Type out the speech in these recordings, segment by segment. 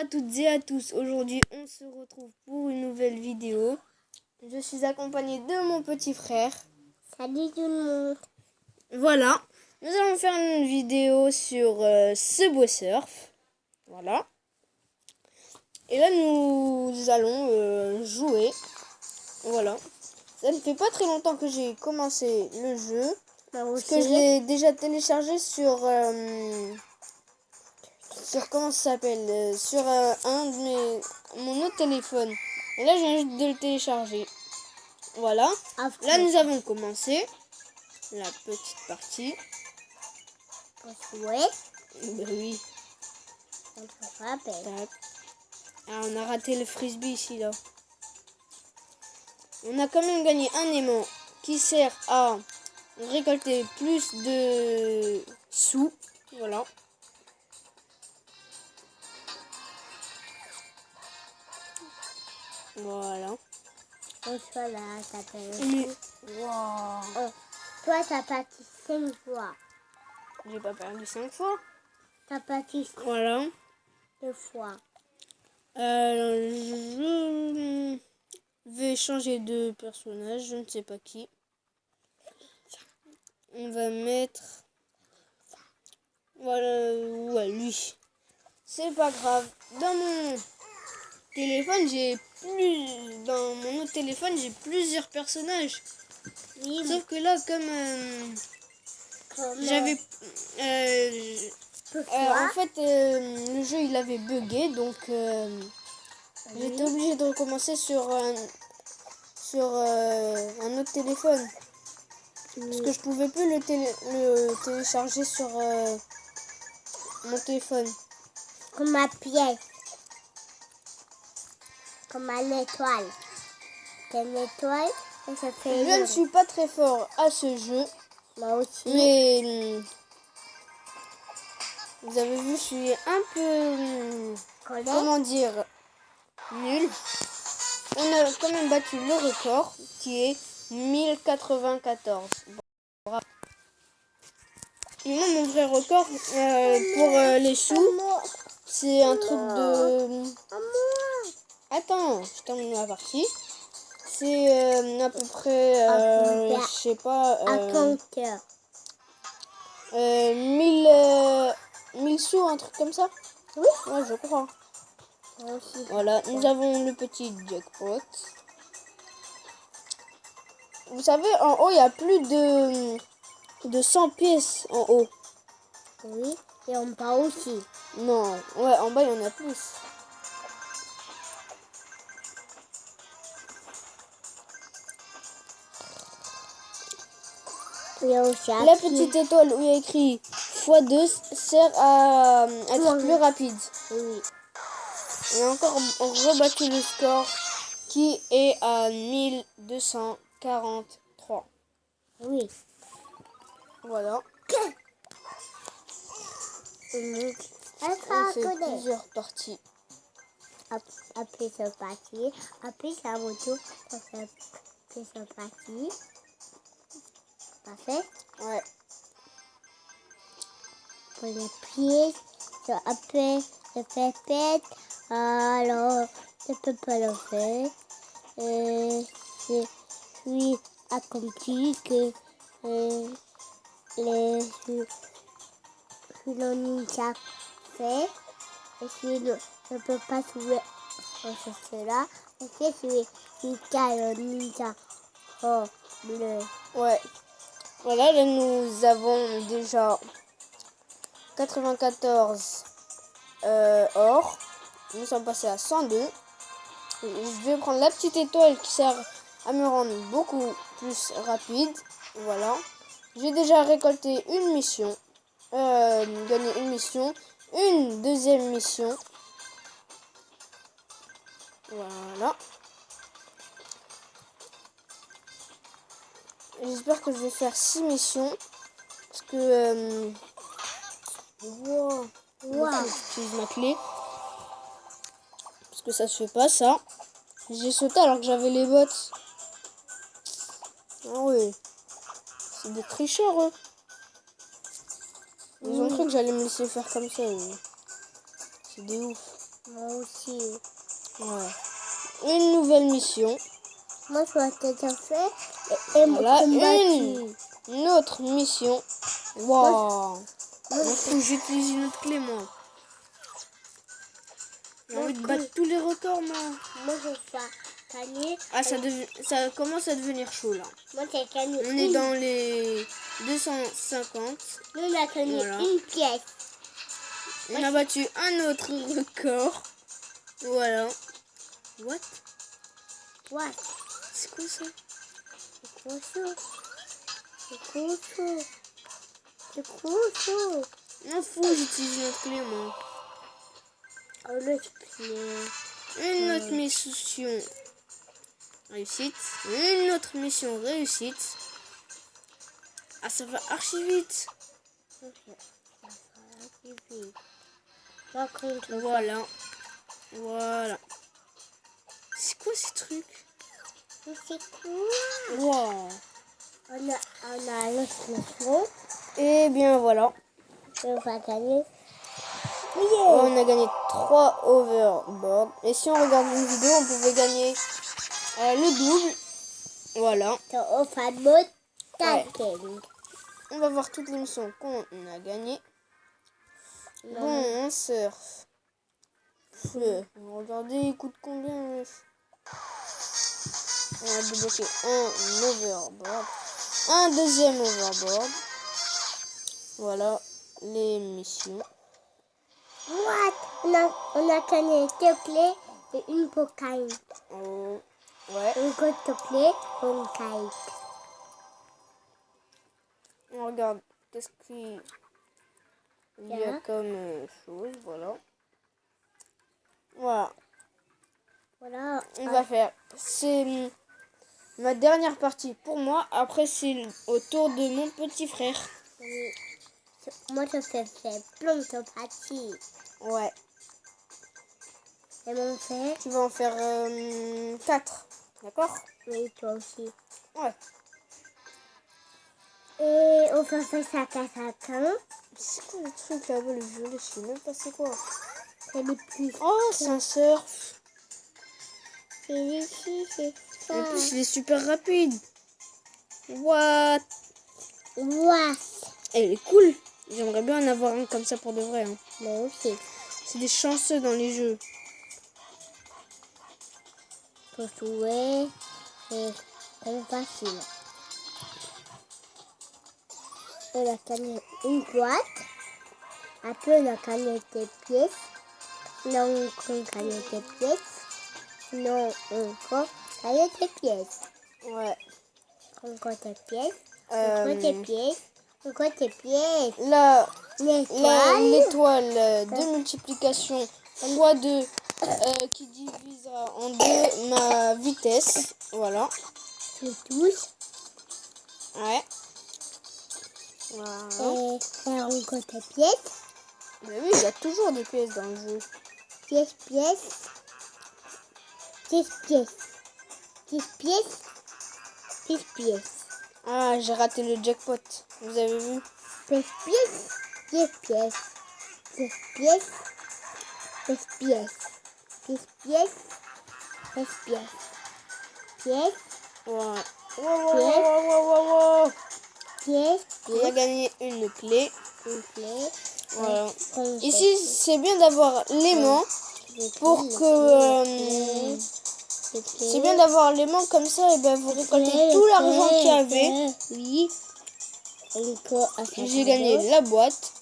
À toutes et à tous, aujourd'hui on se retrouve pour une nouvelle vidéo. Je suis accompagnée de mon petit frère. Salut tout le monde. Voilà, nous allons faire une vidéo sur Subway Surf. Voilà. Et là nous allons jouer. Voilà. Ça ne fait pas très longtemps que j'ai commencé le jeu. Parce que je l'ai déjà téléchargé sur comment ça s'appelle sur un de mon autre téléphone. Et là, je viens juste de le télécharger. Voilà. Là, nous avons commencé la petite partie. Ouais. Ben oui. Ah, on a raté le frisbee ici, là. On a quand même gagné un aimant qui sert à récolter plus de sous. Voilà. Voilà. Voilà, ça fait wow. Toi, t'as parti 5 fois. J'ai pas perdu 5 fois. T'as parti Voilà. 2 fois. Je vais changer de personnage. Je ne sais pas qui. On va mettre... Voilà, ouais, lui. C'est pas grave. Dans mon mon autre téléphone, j'ai plusieurs personnages. Oui, Sauf que là, comme j'avais... en fait, le jeu, il avait bugué, donc j'étais obligée de recommencer sur un autre téléphone. Parce que je pouvais plus le télécharger sur mon téléphone. comme ma pièce. Comme une étoile. C'est une étoile et ça fait Je ne suis pas très fort à ce jeu. Moi aussi. Mais vous avez vu, je suis un peu, comment dire, nul. On a quand même battu le record qui est 1094. Bravo. Et moi, mon vrai record pour les sous, c'est un truc de... Attends, je termine ma partie. C'est à peu près, je sais pas, 1000 sous, un truc comme ça. Oui. Ouais, je crois. Moi aussi. Voilà, nous avons le petit jackpot. Vous savez, en haut, il y a plus de 100 pièces en haut. Oui, et en bas aussi. Non, ouais, en bas, il y en a plus. La petite étoile où il y a écrit x2 sert à être plus rapide. Oui. On a encore rebattu le score qui est à 1243. Oui. Voilà. On fait plusieurs parties. Après ce parti, après sa moto, ça fait ce parti. Parfait. Ouais. Pour les pieds, après, je fais pète. Alors, je peux pas le faire. Je suis accompli que le ninja fait. Et si je ne peux pas trouver cela, ok, je suis le ninja bleu. Ouais. Voilà, là nous avons déjà 94 or. Nous sommes passés à 102. Je vais prendre la petite étoile qui sert à me rendre beaucoup plus rapide. Voilà. J'ai déjà récolté une mission. Gagné une mission. Une deuxième mission. Voilà. J'espère que je vais faire 6 missions. Parce que... J'utilise ma clé. Parce que ça se fait pas, ça. J'ai sauté alors que j'avais les bottes. Ah oui. C'est des tricheurs, eux. Ils ont cru que j'allais me laisser faire comme ça. C'est des ouf. Moi aussi. Ouais. Une nouvelle mission. Moi, je vais déjà fait et Voilà, combattu. une autre mission. Waouh. Moi, faut que j'utilise une autre clé, moi. J'ai envie de battre tous les records, moi. Moi, je vais gagner. Ah, ça commence à devenir chaud, là. Moi, j'ai gagné On est dans les 250. Nous, on a gagné Voilà. une pièce. On a battu un autre record. Voilà. What? What? C'est quoi ça? C'est trop chaud. C'est trop chaud. C'est trop chaud. M'en fous, j'utilise une autre clé, moi. Oh, l'autre clé. Une autre mission réussite. Une autre mission réussite. Ah, ça va archi vite. Voilà. Voilà. C'est quoi ces trucs? C'est quoi? Wow. On a l'autre mission. Et bien voilà. On va gagner. On a gagné 3 overboard. Et si on regarde une vidéo, on pouvait gagner le double. Voilà. On va mode tackling. On va voir toutes les missions qu'on a gagnées. Bon, on surf. Regardez, il coûte combien? On a débloqué un overboard. Un deuxième overboard. Voilà les missions. What? On a gagné 2 clés et une cocaïne. Oh, ouais. Une grosse clé, une kite. On regarde qu'est-ce qu'il y a comme chose. Voilà. Voilà. Voilà. On va faire. C'est ma dernière partie pour moi. Après, c'est au tour de mon petit frère. Moi, je fais plein de parties. Ouais. Et mon frère? Tu vas en faire 4. D'accord? Oui, toi aussi. Ouais. Et on va faire ça à chacun. C'est quoi le truc là-bas, le violet? Je sais même pas c'est quoi. C'est les plus. Oh, c'est un surf. C'est ici, c'est ça. En plus, il est super rapide. What? What? Elle est cool. J'aimerais bien en avoir un comme ça pour de vrai. Hein. Moi aussi. C'est des chanceux dans les jeux. Pour jouer, c'est facile. On a gagné une boîte. Après, on a gagné des pièces. Là, on a gagné des pièces. Non, encore gagné des pièces. Ouais. Encore des pièces. Encore des pièces. Encore des pièces. Là, L'étoile. l'étoile de multiplication fois 2 qui divisera en 2 ma vitesse. Voilà. C'est tous. Ouais. Voilà. Et encore des pièces. Mais oui, il y a toujours des pièces dans le jeu. Pièces, pièces. 10 pièces. 10 pièces. 10 pièces. Ah, j'ai raté le jackpot. Vous avez vu? 10 pièces. 10 pièces. 10 pièces. 10 pièces. 10 pièces. 10 pièces. Pièces. Ouais. Wow. Pièces. Il a gagné une clé. Une clé. Voilà. Ici, c'est bien d'avoir l'aimant pour que... c'est bien d'avoir l'aimant comme ça, et ben vous récoltez tout l'argent qu'il y avait. Oui. J'ai gagné la botte.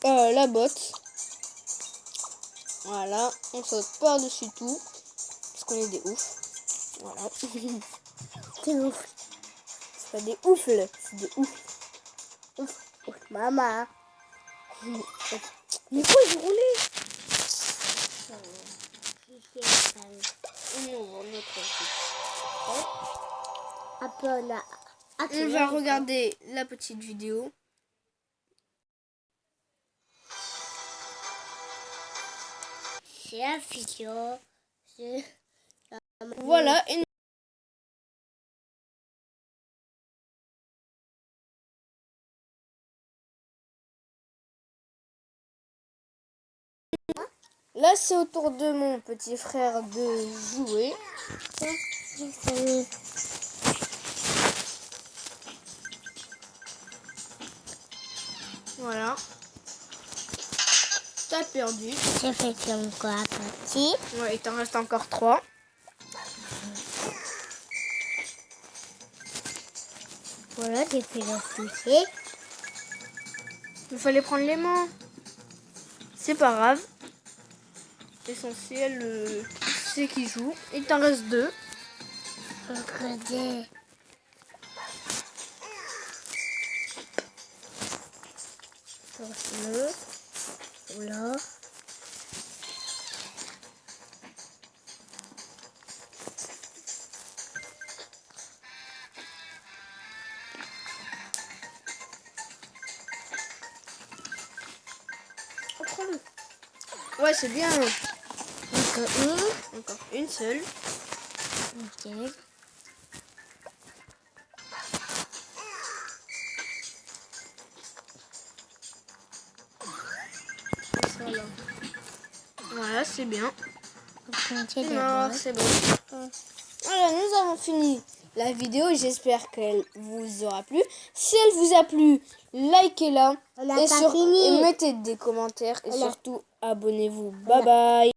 Voilà, on saute par-dessus tout. Parce qu'on est des oufs. Voilà. C'est ouf. C'est pas des oufles, c'est des oufs. Ouf. Maman. Mais quoi, j'ai roulé? Après, on va regarder la petite vidéo. C'est la vidéo. Voilà, et Là, c'est au tour de mon petit frère de jouer. Voilà. T'as perdu. J'ai fait encore petit. Ouais, il t'en reste encore 3. Voilà, j'ai fait le toucher. Il fallait prendre les mains. C'est pas grave. L'essentiel, c'est qu'il joue. Il t'en reste 2. Regardez. Voilà. Ouais, c'est bien. Encore une. Encore une seule. Ok. Voilà. Voilà, c'est bien. Continuez Non, d'abord. c'est bon. Voilà, nous avons fini la vidéo. J'espère qu'elle vous aura plu. Si elle vous a plu, likez-la. On n'a pas fini. Et mettez des commentaires. Et On a- surtout, abonnez-vous. Bye bye.